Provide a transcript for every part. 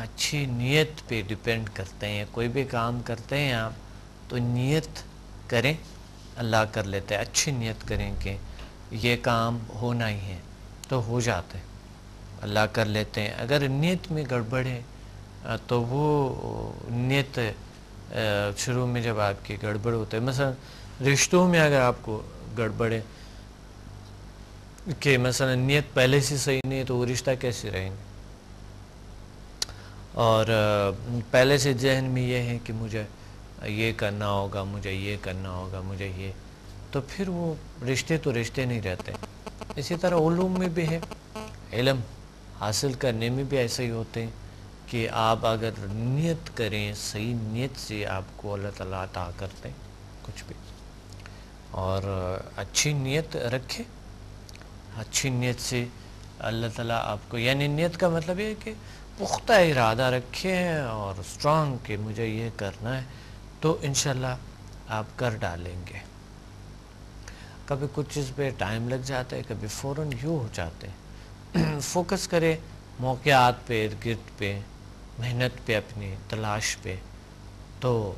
اچھی نیت پہ ڈیپینڈ کرتے ہیں. کوئی بھی کام کرتے ہیں آپ تو نیت کریں, اللہ کر لیتے ہیں. اچھی نیت کریں کہ یہ کام ہونا ہی ہے تو ہو جاتا ہے, اللہ کر لیتے ہیں. اگر نیت میں گڑبڑ ہے تو وہ نیت شروع میں جب آپ کی گڑبڑ ہوتا ہے, مثلا رشتوں میں اگر آپ کو گڑبڑ ہے کہ مثلا نیت پہلے سے صحیح نہیں ہے تو وہ رشتہ کیسے رہیں گے, اور پہلے سے ذہن میں یہ ہے کہ مجھے یہ کرنا ہوگا, مجھے یہ کرنا ہوگا, مجھے یہ, تو پھر وہ رشتے تو رشتے نہیں رہتے. اسی طرح علوم میں بھی ہے, علم حاصل کرنے میں بھی ایسے ہی ہوتے ہیں کہ آپ اگر نیت کریں, صحیح نیت سے آپ کو اللہ تعالیٰ عطا کرتے ہیں کچھ بھی. اور اچھی نیت رکھیں, اچھی نیت سے اللہ تعالیٰ آپ کو, یعنی نیت کا مطلب یہ ہے کہ پختہ ارادہ رکھیں اور اسٹرانگ کہ مجھے یہ کرنا ہے, تو انشاءاللہ آپ کر ڈالیں گے. کبھی کچھ چیز پہ ٹائم لگ جاتا ہے, کبھی فوراً یوں ہو جاتے ہیں. فوکس کرے موقعات پہ, ارد گرد پہ, محنت پہ, اپنی تلاش پہ, تو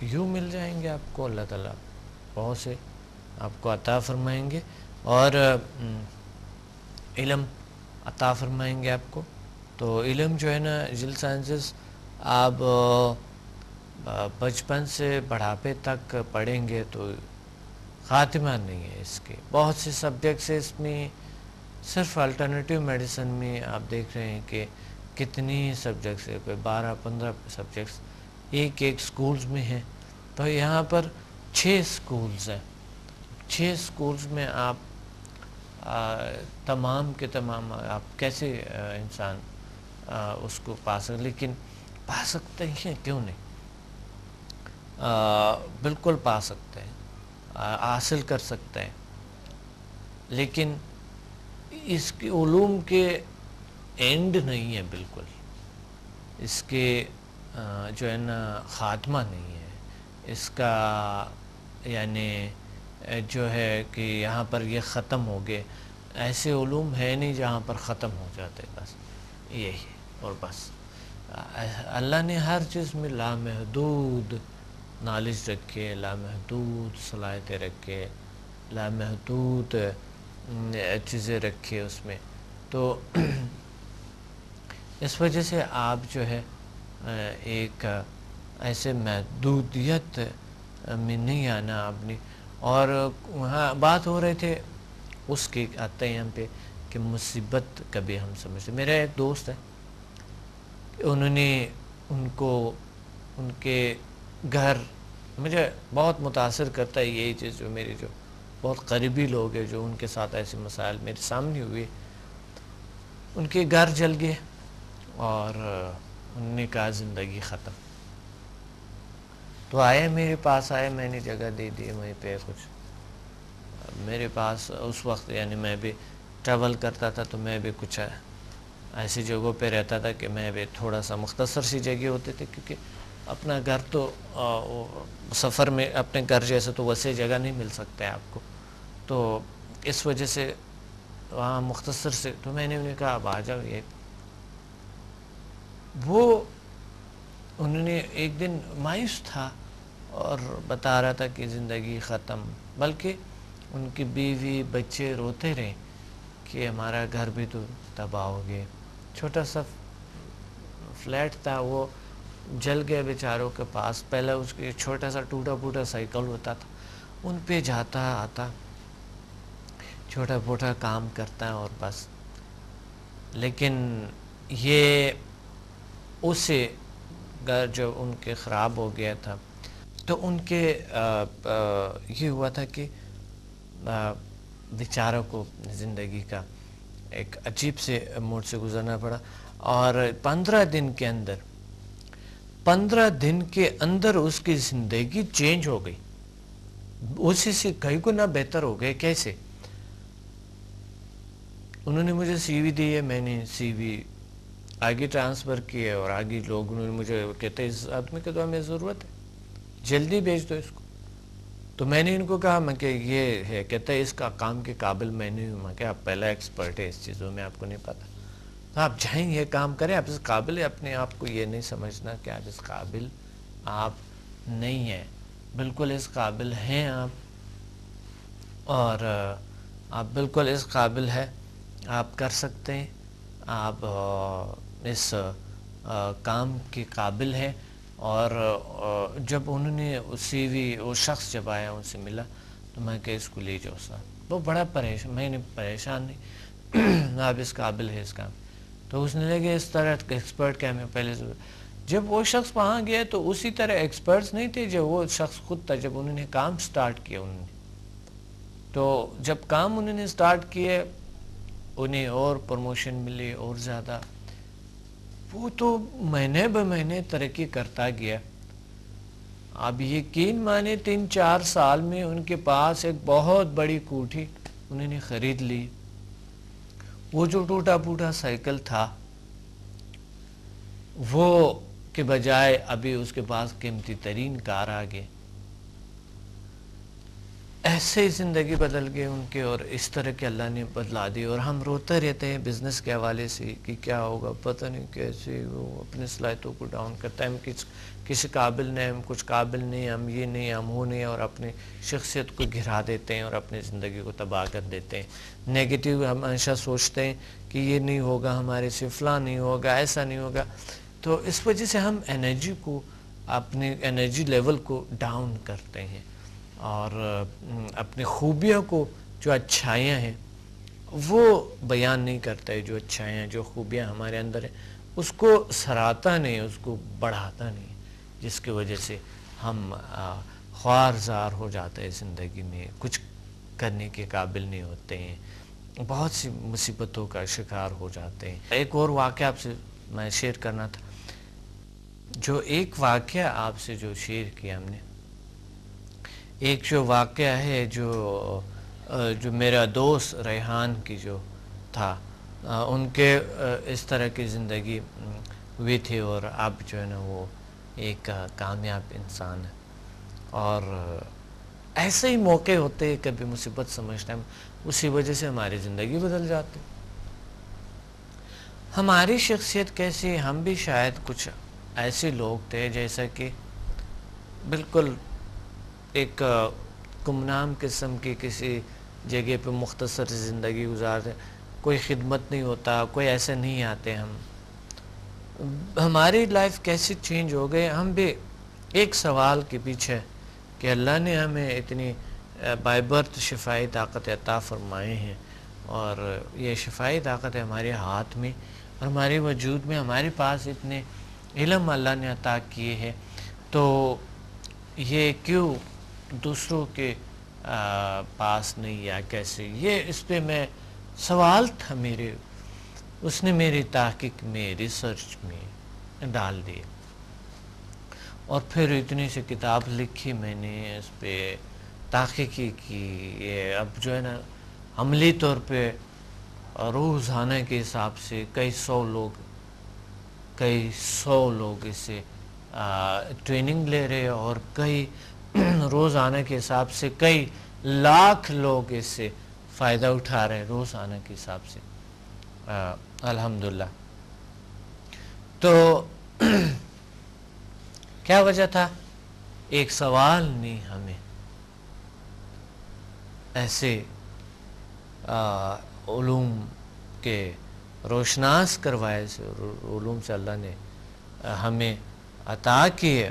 یوں مل جائیں گے آپ کو اللہ تعالیٰ, بہت سے آپ کو عطا فرمائیں گے اور علم عطا فرمائیں گے آپ کو. تو علم جو ہے نا جل سائنسز آپ بچپن سے بڑھاپے تک پڑھیں گے تو خاتمہ نہیں ہے اس کے. بہت سے سبجیکٹس اس میں, صرف الٹرنیٹیو میڈیسن میں آپ دیکھ رہے ہیں کہ کتنی سبجیکٹس ہے, کوئی 12-15 سبجیکٹس ایک سکولز میں ہیں. تو یہاں پر 6 سکولز ہیں, 6 سکولز میں آپ تمام کے تمام آپ کیسے انسان اس کو پا سکتے, لیکن پا سکتے ہیں کیوں نہیں, بالکل پا سکتے ہیں, حاصل کر سکتے ہیں. لیکن اس کے علوم کے اینڈ نہیں ہے بالکل, اس کے جو ہے نا خاتمہ نہیں ہے اس کا, یعنی جو ہے کہ یہاں پر یہ ختم ہو گئے, ایسے علوم ہے نہیں جہاں پر ختم ہو جاتے, بس یہی ہے. اور بس اللہ نے ہر چیز میں لامحدود نالج رکھے, لامحدود صلاحیتیں رکھے, لامحدود چیزیں رکھے اس میں. تو اس وجہ سے آپ جو ہے ایک ایسے محدودیت میں نہیں آنا اپنی. اور وہاں بات ہو رہے تھے اس کے آتے ہیں ہم پہ کہ مصیبت کبھی ہم سمجھتے. میرا ایک دوست ہے, انہوں نے ان کے گھر, مجھے بہت متاثر کرتا ہے یہی چیز, جو میری جو بہت قریبی لوگ ہیں جو ان کے ساتھ ایسے مسائل میرے سامنے ہوئے, ان کے گھر جل گئے اور انہوں نے کہا زندگی ختم. تو آئے میرے پاس, آئے, میں نے جگہ دے دی وہیں پہ کچھ میرے پاس. اس وقت یعنی میں بھی ٹریول کرتا تھا تو میں بھی کچھ ایسی جگہوں پہ رہتا تھا کہ میں بھی تھوڑا سا مختصر سی جگہ ہوتے تھے, کیونکہ اپنا گھر تو سفر میں اپنے گھر جیسے تو ویسے جگہ نہیں مل سکتا ہے آپ کو, تو اس وجہ سے وہاں مختصر سے. تو میں نے انہیں کہا اب آ جاؤ. یہ وہ انہوں نے ایک دن مایوس تھا اور بتا رہا تھا کہ زندگی ختم, بلکہ ان کی بیوی بچے روتے رہے کہ ہمارا گھر بھی تو تباہ ہو گئے. چھوٹا سا فلیٹ تھا, وہ جل گیا بیچاروں کے پاس. پہلے اس کے چھوٹا سا ٹوٹا پھوٹا سائیکل ہوتا تھا, ان پہ جاتا آتا, چھوٹا پھوٹا کام کرتا اور بس. لیکن یہ اسے گھر جو ان کے خراب ہو گیا تھا, تو ان کے یہ ہوا تھا کہ بیچاروں کو زندگی کا ایک عجیب سے موڑ سے گزرنا پڑا. اور 15 دن کے اندر اس کی زندگی چینج ہو گئی, اسی سے کئی گنا بہتر ہو گئے. کیسے؟ انہوں نے مجھے سی وی دی ہے, میں نے سی وی آگے ٹرانسفر کیے اور آگے لوگ انہوں نے مجھے کہتے ہیں اس آدمی کی تو ہمیں ضرورت ہے, جلدی بھیج دو اس کو. تو میں نے ان کو کہا میں کہ یہ ہے, کہتا ہے اس کا کام کے قابل میں نہیں ہوں. میں کہ آپ پہلا ایکسپرٹ ہے اس چیزوں میں, آپ کو نہیں پتا. تو آپ جائیں یہ کام کریں، آپ اس قابل ہے، اپنے آپ کو یہ نہیں سمجھنا کہ آپ اس قابل آپ نہیں ہیں، بالکل اس قابل ہیں آپ، اور آپ بالکل اس قابل ہے، آپ کر سکتے ہیں، آپ اس کام کے قابل ہیں۔ اور جب انہوں نے سی وی وہ شخص جب آیا ان سے ملا تو میں کہ اس کو لے جاؤ صاحب، وہ بڑا پریشان، میں نے پریشان نہیں آپ اس قابل ہے اس کام، تو اس نے لگے اس طرح ایکسپرٹ کیا میں پہلے سے، جب وہ شخص وہاں گیا تو اسی طرح ایکسپرٹس نہیں تھے جو وہ شخص خود تھا، جب انہوں نے کام سٹارٹ کیا انہوں نے، تو جب کام انہوں نے سٹارٹ کیے انہیں اور پروموشن ملی اور زیادہ، وہ تو مہینے بہ مہینے ترقی کرتا گیا۔ اب یقین مانے 3-4 سال میں ان کے پاس ایک بہت بڑی کوٹھی انہوں نے خرید لی، وہ جو ٹوٹا پھوٹا سائیکل تھا وہ کے بجائے ابھی اس کے پاس قیمتی ترین کار آ گئے، ایسے ہی زندگی بدل گئی ان کے، اور اس طرح کے اللہ نے بدلا دی، اور ہم روتے رہتے ہیں بزنس کے حوالے سے کہ کیا ہوگا پتہ نہیں کیسے، وہ اپنی صلاحیتوں کو ڈاؤن کرتا ہے، ہم کسی قابل نہیں، ہم کچھ قابل نہیں، ہم یہ نہیں، ہم وہ نہیں، اور اپنی شخصیت کو گرا دیتے ہیں اور اپنی زندگی کو تباہ کر دیتے ہیں، نیگیٹیو ہم ہمیشہ سوچتے ہیں کہ یہ نہیں ہوگا ہمارے سے، فلاں نہیں ہوگا، ایسا نہیں ہوگا، تو اس وجہ سے ہم انرجی کو، اپنے انرجی لیول کو ڈاؤن کرتے ہیں، اور اپنی خوبیوں کو، جو اچھائیاں ہیں وہ بیان نہیں کرتا ہے، جو اچھائیاں جو خوبیاں ہمارے اندر ہیں اس کو سراہتا نہیں، اس کو بڑھاتا نہیں، جس کی وجہ سے ہم خوار زار ہو جاتے ہیں، زندگی میں کچھ کرنے کے قابل نہیں ہوتے ہیں، بہت سی مصیبتوں کا شکار ہو جاتے ہیں۔ ایک اور واقعہ آپ سے میں شیئر کرنا تھا، جو ایک واقعہ آپ سے جو شیئر کیا ہم نے، ایک جو واقعہ ہے جو میرا دوست ریحان کی جو تھا، ان کے اس طرح کی زندگی ہوئی تھی، اور اب جو ہے نا وہ ایک کامیاب انسان ہے، اور ایسے ہی موقع ہوتے کبھی مصیبت سمجھتے ہیں اسی وجہ سے ہماری زندگی بدل جاتی، ہماری شخصیت کیسی، ہم بھی شاید کچھ ایسے لوگ تھے جیسا کہ بالکل ایک گمنام قسم کی کسی جگہ پہ مختصر زندگی گزارتے، کوئی خدمت نہیں ہوتا، کوئی ایسے نہیں آتے، ہماری لائف کیسے چینج ہو گئے، ہم بھی ایک سوال کے پیچھے کہ اللہ نے ہمیں اتنی بائی برتھ شفائی طاقت عطا فرمائے ہیں، اور یہ شفائی طاقت ہے ہمارے ہاتھ میں اور ہمارے وجود میں، ہمارے پاس اتنے علم اللہ نے عطا کیے ہیں، تو یہ کیوں دوسروں کے پاس نہیں، یا کیسے، یہ اس پہ میں سوال تھا میرے، اس نے میری تحقیق میں، ریسرچ میں ڈال دی، اور پھر اتنی سی کتاب لکھی میں نے، اس پہ تحقیقی کی، یہ اب جو ہے نا عملی طور پہ روزانہ کے حساب سے کئی سو لوگ اس سے ٹریننگ لے رہے، اور کئی روزانہ کے حساب سے کئی لاکھ لوگ اس سے فائدہ اٹھا رہے ہیں روزانہ کے حساب سے، الحمدللہ۔ تو کیا وجہ تھا؟ ایک سوال نے ہمیں ایسے علوم کے روشناس کروائے، علوم سے اللہ نے ہمیں عطا کیے،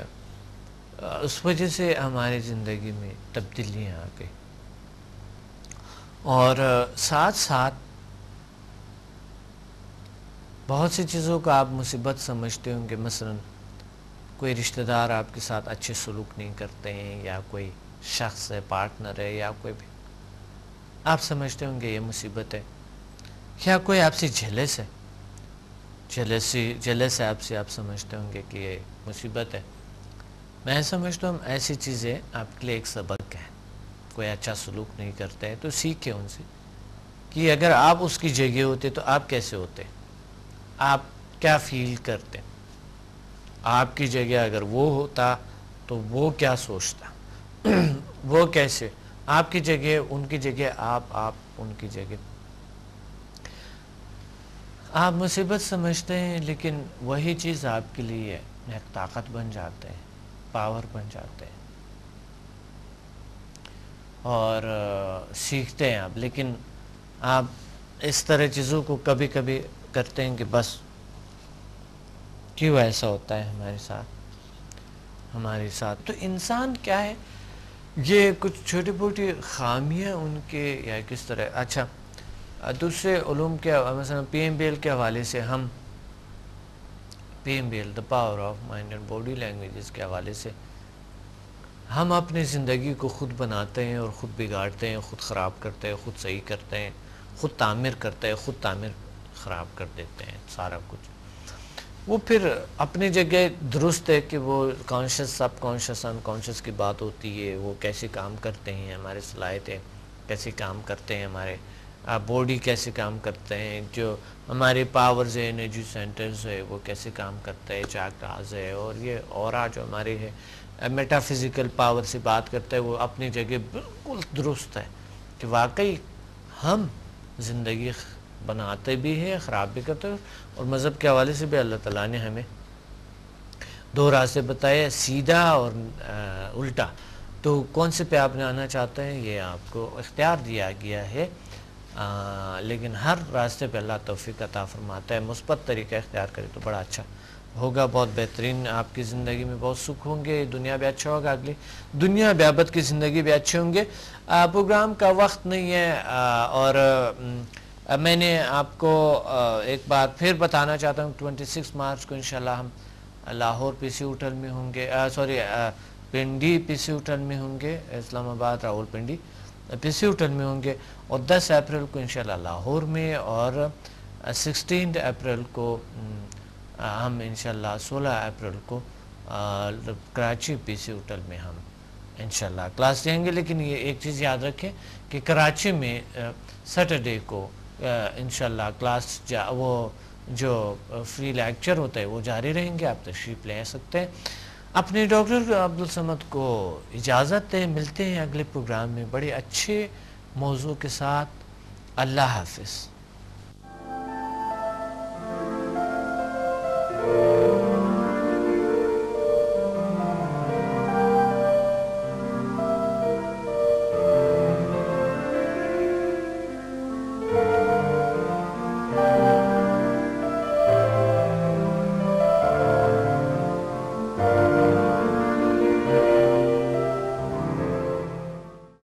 اس وجہ سے ہماری زندگی میں تبدیلیاں آ گئی، اور ساتھ ساتھ بہت سی چیزوں کو آپ مصیبت سمجھتے ہوں گے، مثلا کوئی رشتہ دار آپ کے ساتھ اچھے سلوک نہیں کرتے ہیں، یا کوئی شخص ہے، پارٹنر ہے، یا کوئی بھی آپ سمجھتے ہوں گے یہ مصیبت ہے، یا کوئی آپ سے جیلس ہے، جیلس ہے آپ سے، آپ سمجھتے ہوں گے کہ یہ مصیبت ہے، میں سمجھتا ہوں ایسی چیزیں آپ کے لیے ایک سبق ہے، کوئی اچھا سلوک نہیں کرتے ہیں تو سیکھیں ان سے، کہ اگر آپ اس کی جگہ ہوتے تو آپ کیسے ہوتے، آپ کیا فیل کرتے، آپ کی جگہ اگر وہ ہوتا تو وہ کیا سوچتا، وہ کیسے، آپ کی جگہ، ان کی جگہ، آپ ان کی جگہ، آپ مصیبت سمجھتے ہیں لیکن وہی چیز آپ کے لیے ایک طاقت بن جاتے ہیں، پاور بن جاتے ہیں، اور سیکھتے ہیں آپ. لیکن آپ اس طرح چیزوں کو کبھی کبھی کرتے ہیں کہ بس کیوں ایسا ہوتا ہے ہمارے ساتھ. تو انسان کیا ہے، یہ کچھ چھوٹی موٹی خامیاں ان کے یا کس طرح. اچھا، دوسرے علوم کے مثلا پی ایم بی ایل کے حوالے سے ہم P M B L the power of mind and body languages کے حوالے سے ہم اپنی زندگی کو خود بناتے ہیں اور خود بگاڑتے ہیں، خود خراب کرتے ہیں، خود صحیح کرتے ہیں، خود تعمیر کرتے ہیں، خود تعمیر خراب کر دیتے ہیں سارا کچھ. وہ پھر اپنی جگہ درست ہے کہ وہ کانشیس سب کانشیس ان کانشیس کی بات ہوتی ہے، وہ کیسے کام کرتے ہیں، ہمارے صلاحیتیں کیسے کام کرتے ہیں، ہمارے باڈی کیسے کام کرتے ہیں، جو ہمارے پاورز ہے، انرجی سینٹرز ہے، وہ کیسے کام کرتے ہیں، چاکراز ہے، اور یہ اورا جو ہمارے ہے میٹا فزیکل پاور سے بات کرتا ہے، وہ اپنی جگہ بالکل درست ہے کہ واقعی ہم زندگی بناتے بھی ہیں، خراب بھی کرتے ہیں. اور مذہب کے حوالے سے بھی اللہ تعالیٰ نے ہمیں دو راستے بتائے، سیدھا اور الٹا. تو کون سے پہ آپ نے آنا چاہتے ہیں یہ آپ کو اختیار دیا گیا ہے، لیکن ہر راستے پہ اللہ توفیق عطا فرماتا ہے. مثبت طریقہ اختیار کرے تو بڑا اچھا ہوگا، بہت بہترین. آپ کی زندگی میں بہت سکھ ہوں گے، دنیا بھی اچھا ہوگا، اگلی دنیا بیابت کی زندگی بھی اچھے ہوں گے. پروگرام کا وقت نہیں ہے، اور میں نے آپ کو ایک بار پھر بتانا چاہتا ہوں 26 مارچ کو انشاءاللہ ہم لاہور پی سی ہوٹل میں ہوں گے، پنڈی پی سی ہوٹل میں ہوں گے، اسلام آباد راول پنڈی پی سی ہوٹل میں ہوں گے. اور 10 اپریل کو انشاءاللہ لاہور میں، اور 16 اپریل کو ہم انشاءاللہ 16 اپریل کو کراچی پی سی ہوٹل میں ہم انشاءاللہ کلاس دیں گے. لیکن یہ ایک چیز یاد رکھیں کہ کراچی میں سیٹرڈے کو انشاءاللہ کلاس وہ جو فری لیکچر ہوتا ہے وہ جاری رہیں گے، آپ تشریف لے سکتے ہیں. اپنے ڈاکٹر عبدالصمد کو اجازت دیں، ملتے ہیں اگلے پروگرام میں بڑے اچھے موضوع کے ساتھ. اللہ حافظ.